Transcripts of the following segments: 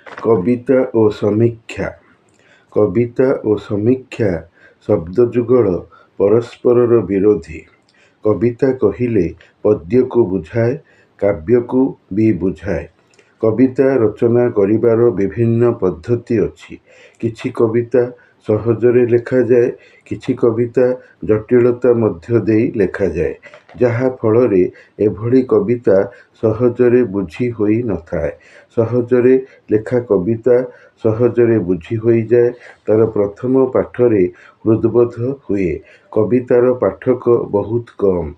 କବିତା ଓ ସମୀକ୍ଷା। କବିତା ଓ ସମୀକ୍ଷା ଶବ୍ଦଯୁଗଳ ପରସ୍ପରର ବିରୋଧୀ। କବିତା କହିଲେ ପଦ୍ୟକୁ ବୁଝାଏ, କାବ୍ୟକୁ ବି ବୁଝାଏ। କବିତା ରଚନା କରିବାର ବିଭିନ୍ନ ପଦ୍ଧତି ଅଛି। କିଛି କବିତା ସହଜରେ ଲେଖାଯାଏ, କିଛି କବିତା ଜଟିଳତା ମଧ୍ୟ ଦେଇ ଲେଖାଯାଏ, ଯାହା ଫଳରେ ଏଭଳି କବିତା ସହଜରେ ବୁଝି ହୋଇ ନଥାଏ। ସହଜରେ ଲେଖା କବିତା ସହଜରେ ବୁଝି ହୋଇଯାଏ। ତାର ପ୍ରଥମ ପାଠରେ ହୃଦବୋଧ ହୁଏ। କବିତାର ପାଠକ ବହୁତ କମ୍।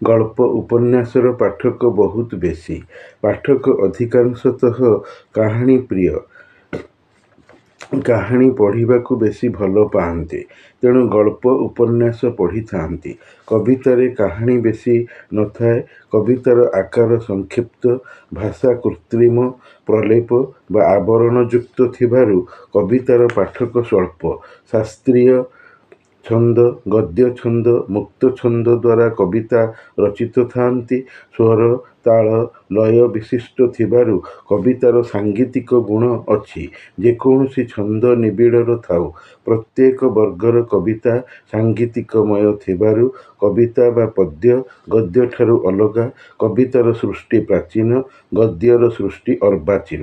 ଗଳ୍ପ ଉପନ୍ୟାସର ପାଠକ ବହୁତ ବେଶୀ। ପାଠକ ଅଧିକାଂଶତଃ କାହାଣୀ ପ୍ରିୟ। କାହାଣୀ ପଢ଼ିବାକୁ ବେଶୀ ଭଲ ପାଆନ୍ତି, ତେଣୁ ଗଳ୍ପ ଉପନ୍ୟାସ ପଢ଼ିଥାନ୍ତି। କବିତାରେ କାହାଣୀ ବେଶୀ ନଥାଏ। କବିତାର ଆକାର ସଂକ୍ଷିପ୍ତ, ଭାଷା କୃତ୍ରିମ, ପ୍ରଲେପ ବା ଆବରଣଯୁକ୍ତ ଥିବାରୁ କବିତାର ପାଠକ ସ୍ୱଳ୍ପ। ଶାସ୍ତ୍ରୀୟ ଛନ୍ଦ, ଗଦ୍ୟ ଛନ୍ଦ, ମୁକ୍ତ ଛନ୍ଦ ଦ୍ୱାରା କବିତା ରଚିତ ଥାନ୍ତି। ସ୍ୱର, ତାଳ, ଲୟ ବିଶିଷ୍ଟ ଥିବାରୁ କବିତାର ସାଙ୍ଗୀତିକ ଗୁଣ ଅଛି। ଯେକୌଣସି ଛନ୍ଦ ନିବିଡ଼ର ଥାଉ, ପ୍ରତ୍ୟେକ ବର୍ଗର କବିତା ସାଙ୍ଗୀତିକମୟ ଥିବାରୁ କବିତା ବା ପଦ୍ୟ ଗଦ୍ୟଠାରୁ ଅଲଗା। କବିତାର ସୃଷ୍ଟି ପ୍ରାଚୀନ, ଗଦ୍ୟର ସୃଷ୍ଟି ଅର୍ବାଚୀନ।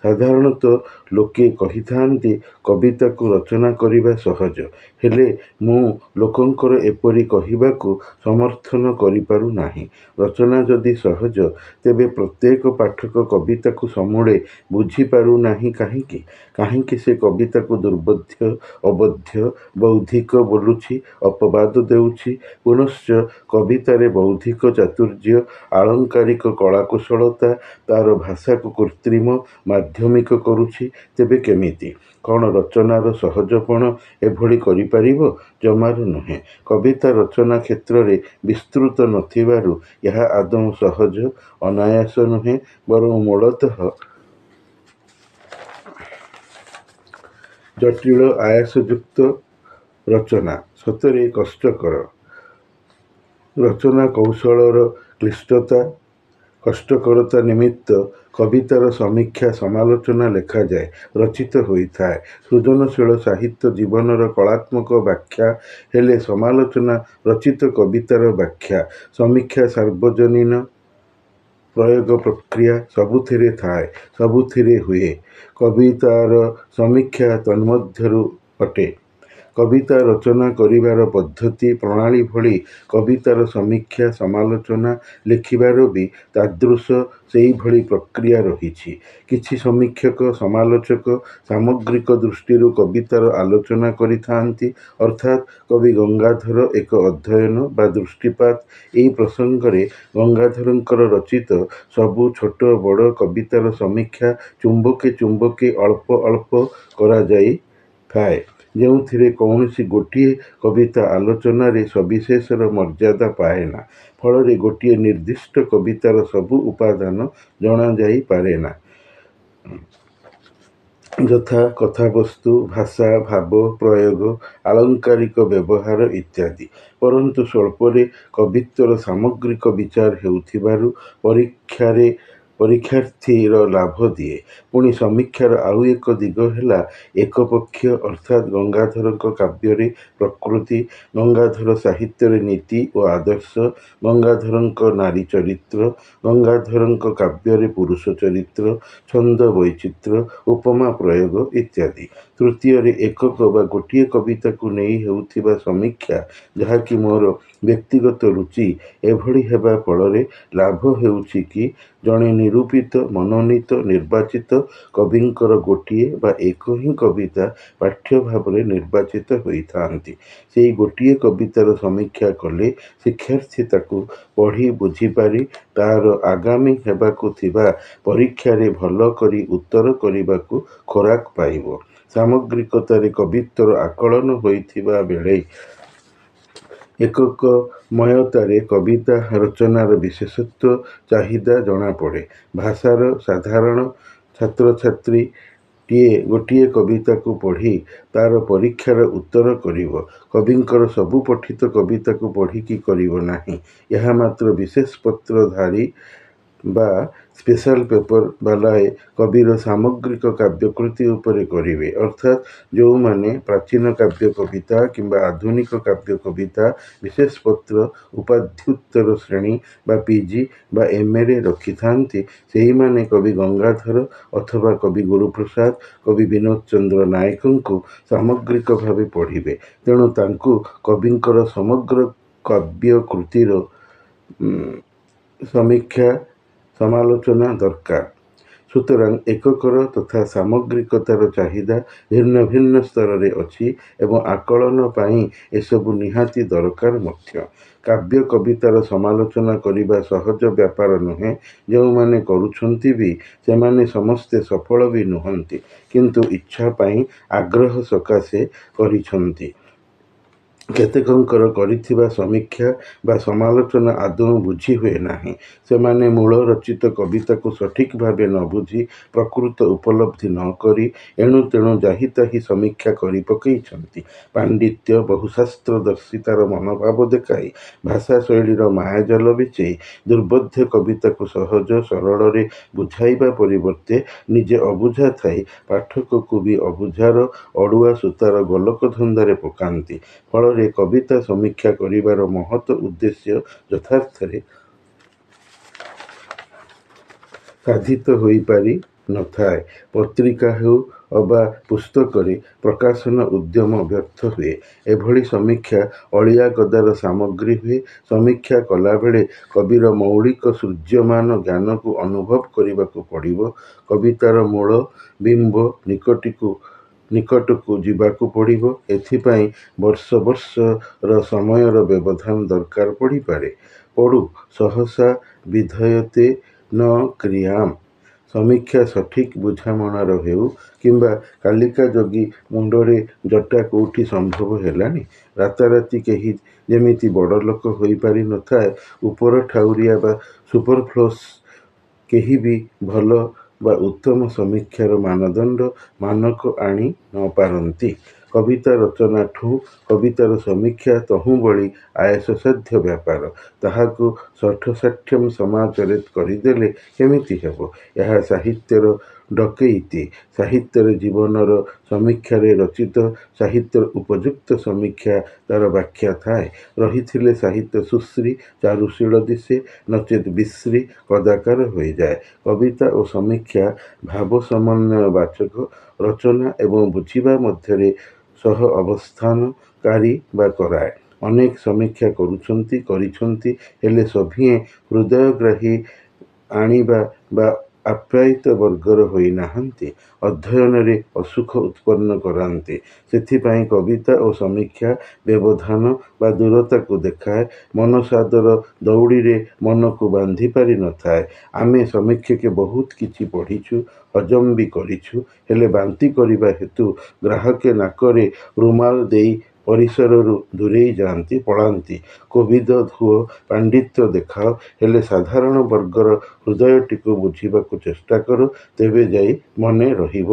ସାଧାରଣତଃ ଲୋକେ କହିଥାନ୍ତି କବିତାକୁ ରଚନା କରିବା ସହଜ, ହେଲେ ମୁଁ ଲୋକଙ୍କର ଏପରି କହିବାକୁ ସମର୍ଥନ କରିପାରୁ ନାହିଁ। ରଚନା ଯଦି ସହଜ, ତେବେ ପ୍ରତ୍ୟେକ ପାଠକ କବିତାକୁ ସମୂଳେ ବୁଝିପାରୁ ନାହିଁ କାହିଁକି? କାହିଁକି ସେ କବିତାକୁ ଦୁର୍ବୋଧ୍ୟ, ଅବୋଧ୍ୟ, ବୌଦ୍ଧିକ ବୋଲୁଛି, ଅପବାଦ ଦେଉଛି? ପୁନଶ୍ଚ କବିତାରେ ବୌଦ୍ଧିକ ଚାତୁର୍ଯ୍ୟ, ଆଳଙ୍କାରିକ କଳାକୁଶଳତା ତାର ଭାଷାକୁ କୃତ୍ରିମ, ମାଧ୍ୟମିକ କରୁଛି। ତେବେ କେମିତି? କ'ଣ ରଚନାର ସହଜପଣ ଏଭଳି କରିପାରିବ? ଜମାରୁ ନୁହେଁ। କବିତା ରଚନା କ୍ଷେତ୍ରରେ ବିସ୍ତୃତ ନଥିବାରୁ ଏହା ଆଦୌ ସହଜ, ଅନାୟାସ ନୁହେଁ, ବରଂ ମୂଳତଃ ଜଟିଳ, ଆୟାସଯୁକ୍ତ। ରଚନା ସତରେ କଷ୍ଟକର। ରଚନା କୌଶଳର କ୍ଳିଷ୍ଟତା, କଷ୍ଟକରତା ନିମିତ୍ତ କବିତାର ସମୀକ୍ଷା, ସମାଲୋଚନା ଲେଖାଯାଏ, ରଚିତ ହୋଇଥାଏ। ସୃଜନଶୀଳ ସାହିତ୍ୟ ଜୀବନର କଳାତ୍ମକ ବ୍ୟାଖ୍ୟା, ହେଲେ ସମାଲୋଚନା ରଚିତ କବିତାର ବ୍ୟାଖ୍ୟା। ସମୀକ୍ଷା ସାର୍ବଜନୀନ ପ୍ରୟୋଗ ପ୍ରକ୍ରିୟା ସବୁଥିରେ ଥାଏ, ସବୁଥିରେ ହୁଏ। କବିତାର ସମୀକ୍ଷା ତନ୍ମଧ୍ୟରୁ ଅଟେ। କବିତା ରଚନା କରିବାର ପଦ୍ଧତି, ପ୍ରଣାଳୀ ଭଳି କବିତାର ସମୀକ୍ଷା, ସମାଲୋଚନା ଲେଖିବାର ବି ତାଦୃଶ ସେହିଭଳି ପ୍ରକ୍ରିୟା ରହିଛି। କିଛି ସମୀକ୍ଷକ, ସମାଲୋଚକ ସାମଗ୍ରିକ ଦୃଷ୍ଟିରୁ କବିତାର ଆଲୋଚନା କରିଥାନ୍ତି, ଅର୍ଥାତ୍ କବି ଗଙ୍ଗାଧର ଏକ ଅଧ୍ୟୟନ ବା ଦୃଷ୍ଟିପାତ। ଏହି ପ୍ରସଙ୍ଗରେ ଗଙ୍ଗାଧରଙ୍କର ରଚିତ ସବୁ ଛୋଟ ବଡ଼ କବିତାର ସମୀକ୍ଷା ଚୁମ୍ବକେ ଚୁମ୍ବକେ ଅଳ୍ପ ଅଳ୍ପ କରାଯାଇଥାଏ, ଯେଉଁଥିରେ କୌଣସି ଗୋଟିଏ କବିତା ଆଲୋଚନାରେ ସବିଶେଷର ମର୍ଯ୍ୟାଦା ପାଏନା। ଫଳରେ ଗୋଟିଏ ନିର୍ଦ୍ଦିଷ୍ଟ କବିତାର ସବୁ ଉପାଦାନ ଜଣାଯାଇପାରେନା, ଯଥା କଥାବସ୍ତୁ, ଭାଷା, ଭାବ ପ୍ରୟୋଗ, ଆଳଙ୍କାରିକ ବ୍ୟବହାର ଇତ୍ୟାଦି। ପରନ୍ତୁ ସ୍ୱଳ୍ପରେ କବିତ୍ୱର ସାମଗ୍ରିକ ବିଚାର ହେଉଥିବାରୁ ପରୀକ୍ଷାର୍ଥୀର ଲାଭ ଦିଏ। ପୁଣି ସମୀକ୍ଷାର ଆଉ ଏକ ଦିଗ ହେଲା ଏକପକ୍ଷୀୟ, ଅର୍ଥାତ୍ ଗଙ୍ଗାଧରଙ୍କ କାବ୍ୟରେ ପ୍ରକୃତି, ଗଙ୍ଗାଧର ସାହିତ୍ୟରେ ନୀତି ଓ ଆଦର୍ଶ, ଗଙ୍ଗାଧରଙ୍କ ନାରୀ ଚରିତ୍ର, ଗଙ୍ଗାଧରଙ୍କ କାବ୍ୟରେ ପୁରୁଷ ଚରିତ୍ର, ଛନ୍ଦ ବୈଚିତ୍ର୍ୟ, ଉପମା ପ୍ରୟୋଗ ଇତ୍ୟାଦି। ତୃତୀୟରେ ଏକକ ବା ଗୋଟିଏ କବିତାକୁ ନେଇ ହେଉଥିବା ସମୀକ୍ଷା, ଯାହାକି ମୋର ବ୍ୟକ୍ତିଗତ ରୁଚି। ଏଭଳି ହେବା ଫଳରେ ଲାଭ ହେଉଛି କି ଜଣେ ନିରୂପିତ, ମନୋନୀତ, ନିର୍ବାଚିତ କବିଙ୍କର ଗୋଟିଏ ବା ଏକ ହିଁ କବିତା ପାଠ୍ୟ ଭାବରେ ନିର୍ବାଚିତ ହୋଇଥାନ୍ତି। ସେହି ଗୋଟିଏ କବିତାର ସମୀକ୍ଷା କଲେ ଶିକ୍ଷାର୍ଥୀ ତାକୁ ପଢ଼ି ବୁଝିପାରି ତାର ଆଗାମୀ ହେବାକୁ ଥିବା ପରୀକ୍ଷାରେ ଭଲ କରି ଉତ୍ତର କରିବାକୁ ଖୋରାକ ପାଇବ। ସାମଗ୍ରିକତାରେ କବିତ୍ୱର ଆକଳନ ହୋଇଥିବା ବେଳେ ଏକକମୟତାରେ କବିତା ରଚନାର ବିଶେଷତ୍ୱ, ଚାହିଦା ଜଣାପଡ଼େ। ଭାଷାର ସାଧାରଣ ଛାତ୍ରଛାତ୍ରୀଟିଏ ଗୋଟିଏ କବିତାକୁ ପଢ଼ି ତାର ପରୀକ୍ଷାର ଉତ୍ତର କରିବ। କବିଙ୍କର ସବୁ ପଠିତ କବିତାକୁ ପଢ଼ି କି କରିବ ନାହିଁ। ଏହା ମାତ୍ର ବିଶେଷତ୍ୱଧାରୀ ବା ସ୍ପେଶାଲ ପେପର ବାଲାଏ କବିର ସାମଗ୍ରିକ କାବ୍ୟକୃତି ଉପରେ କରିବେ, ଅର୍ଥାତ୍ ଯେଉଁମାନେ ପ୍ରାଚୀନ କାବ୍ୟ କବିତା କିମ୍ବା ଆଧୁନିକ କାବ୍ୟ କବିତା ବିଶେଷପତ୍ର ଉପାଧ୍ୟୁତ୍ତର ଶ୍ରେଣୀ ବା ପିଜି ବା ଏମ୍ଏରେ ରଖିଥାନ୍ତି, ସେହିମାନେ କବି ଗଙ୍ଗାଧର ଅଥବା କବି ଗୁରୁପ୍ରସାଦ, କବି ବିନୋଦ ଚନ୍ଦ୍ର ନାୟକଙ୍କୁ ସାମଗ୍ରିକ ଭାବେ ପଢ଼ିବେ। ତେଣୁ ତାଙ୍କୁ କବିଙ୍କର ସମଗ୍ର କାବ୍ୟକୃତିର ସମୀକ୍ଷା ସମାଲୋଚନା ଦରକାର। ସୁତରାଂ ଏକକର ତଥା ସାମଗ୍ରିକତାର ଚାହିଦା ଭିନ୍ନ ଭିନ୍ନ ସ୍ତରରେ ଅଛି ଏବଂ ଆକଳନ ପାଇଁ ଏସବୁ ନିହାତି ଦରକାର ମଧ୍ୟ। କାବ୍ୟ କବିତାର ସମାଲୋଚନା କରିବା ସହଜ ବ୍ୟାପାର ନୁହେଁ। ଯେଉଁମାନେ କରୁଛନ୍ତି ବି ସେମାନେ ସମସ୍ତେ ସଫଳ ବି ନୁହନ୍ତି, କିନ୍ତୁ ଇଚ୍ଛା ପାଇଁ ଆଗ୍ରହ ସକାଶେ କରିଛନ୍ତି। କେତେକଙ୍କର କରିଥିବା ସମୀକ୍ଷା ବା ସମାଲୋଚନା ଆଦୌ ବୁଝି ହୁଏ ନାହିଁ। ସେମାନେ ମୂଳ ରଚିତ କବିତାକୁ ସଠିକ୍ ଭାବେ ନ ବୁଝି, ପ୍ରକୃତ ଉପଲବ୍ଧି ନ କରି ଏଣୁ ତେଣୁ ଯାହି ତାହି ସମୀକ୍ଷା କରି ପକେଇଛନ୍ତି। ପାଣ୍ଡିତ୍ୟ ବହୁଶାସ୍ତ୍ରଦର୍ଶିତାର ମନୋଭାବ ଦେଖାଇ, ଭାଷା ଶୈଳୀର ମାୟାଜାଲ ବିଛେଇ ଦୁର୍ବୋଧ୍ୟ କବିତାକୁ ସହଜ ସରଳରେ ବୁଝାଇବା ପରିବର୍ତ୍ତେ ନିଜେ ଅବୁଝା ଥାଇ ପାଠକକୁ ବି ଅବୁଝାର ଅଡ଼ୁଆ ସୂତାର ଗୋଲକ ଧନ୍ଦାରେ ପକାନ୍ତି। ଫଳରେ କବିତା ସମୀକ୍ଷା କରିବାର ମହତ୍ ଉଦ୍ଦେଶ୍ୟ ଯଥାର୍ଥରେ ସାଧିତ ହୋଇପାରି ନଥାଏ। ପତ୍ରିକା ହେଉ ଅବା ପୁସ୍ତକରେ ପ୍ରକାଶନ ଉଦ୍ୟମ ବ୍ୟର୍ଥ ହୁଏ। ଏଭଳି ସମୀକ୍ଷା ଅଳିଆ ଗଦାର ସାମଗ୍ରୀ ହୁଏ। ସମୀକ୍ଷା କଲାବେଳେ କବିର ମୌଳିକ ସୂର୍ଯ୍ୟମାନ ଜ୍ଞାନକୁ ଅନୁଭବ କରିବାକୁ ପଡ଼ିବ। କବିତାର ମୂଳ ବିମ୍ବ ନିକଟକୁ ଯିବାକୁ ପଡ଼ିବ। ଏଥିପାଇଁ ବର୍ଷ ବର୍ଷର ସମୟର ବ୍ୟବଧାନ ଦରକାର ପଡ଼ିପାରେ। ପଡ଼ୁ ସହସା ବିଧୟତେ ନ କ୍ରିୟାମ୍। ସମୀକ୍ଷା ସଠିକ୍ ବୁଝାମଣାର ହେଉ କିମ୍ବା କାଲିକା ଜଗି ମୁଣ୍ଡରେ ଜଟା କୋଉଠି ସମ୍ଭବ ହେଲାଣି। ରାତାରାତି କେହି ଯେମିତି ବଡ଼ଲୋକ ହୋଇପାରି ନଥାଏ, ଉପର ଠାଉରିଆ ବା ସୁପରଫ୍ଲୁଅସ୍ କେହି ବି ଭଲ ବା ଉତ୍ତମ ସମୀକ୍ଷାର ମାନଦଣ୍ଡ ମାନକ ଆଣି ନ ପାରନ୍ତି। କବିତା ରଚନାଠୁଁ କବିତାର ସମୀକ୍ଷା ତହୁଁ ବଳି ଆୟାସସାଧ୍ୟ ବ୍ୟାପାର। ତାହାକୁ ଷଠ୍ୟଷାଠ୍ୟମ୍ ସମାଚରେତ୍ କରିଦେଲେ କେମିତି ହେବ? ଏହା ସାହିତ୍ୟର ଡକେଇତି। ସାହିତ୍ୟର ଜୀବନର ସମୀକ୍ଷାରେ ରଚିତ ସାହିତ୍ୟର ଉପଯୁକ୍ତ ସମୀକ୍ଷା ତାର ବ୍ୟାଖ୍ୟା ଥାଏ। ରହିଥିଲେ ସାହିତ୍ୟ ସୁଶ୍ରୀ ଚାରୁଶୀଳ ଦିଶେ, ନଚେତ୍ ବିଶ୍ରୀ କଦାକାର ହୋଇଯାଏ। କବିତା ଓ ସମୀକ୍ଷା ଭାବ ସମନ୍ୱୟ-ବାଚକ। ରଚନା ଏବଂ ବୁଝିବା ମଧ୍ୟରେ ସହ ଅବସ୍ଥାନକାରୀ ବା କରାଏ। ଅନେକ ସମୀକ୍ଷା କରିଛନ୍ତି, ହେଲେ ସଭିଏଁ ହୃଦୟଗ୍ରାହୀ ଆଣିବା ବା ଆପ୍ୟାୟିତ ବର୍ଗର ହୋଇନାହାନ୍ତି। ଅଧ୍ୟୟନରେ ଅସୁଖ ଉତ୍ପନ୍ନ କରାନ୍ତି। ସେଥିପାଇଁ କବିତା ଓ ସମୀକ୍ଷା ବ୍ୟବଧାନ ବା ଦୂରତାକୁ ଦେଖାଏ। ମନସାଦର ଦଉଡ଼ିରେ ମନକୁ ବାନ୍ଧି ପାରି ନଥାଏ। ଆମେ ସମୀକ୍ଷକେ ବହୁତ କିଛି ପଢ଼ିଛୁ, ହଜମ ବି କରିଛୁ, ହେଲେ ବାନ୍ତି କରିବା ହେତୁ ଗ୍ରାହକେ ନାକରେ ରୁମାଲ ଦେଇ ପରିସରରୁ ଦୂରେଇ ପଳାନ୍ତି। କୋବିଦ ହୁଅ, ପାଣ୍ଡିତ୍ୟ ଦେଖାଅ, ହେଲେ ସାଧାରଣ ବର୍ଗର ହୃଦୟଟିକୁ ବୁଝିବାକୁ ଚେଷ୍ଟା କର, ତେବେ ଯାଇ ମନେ ରହିବ।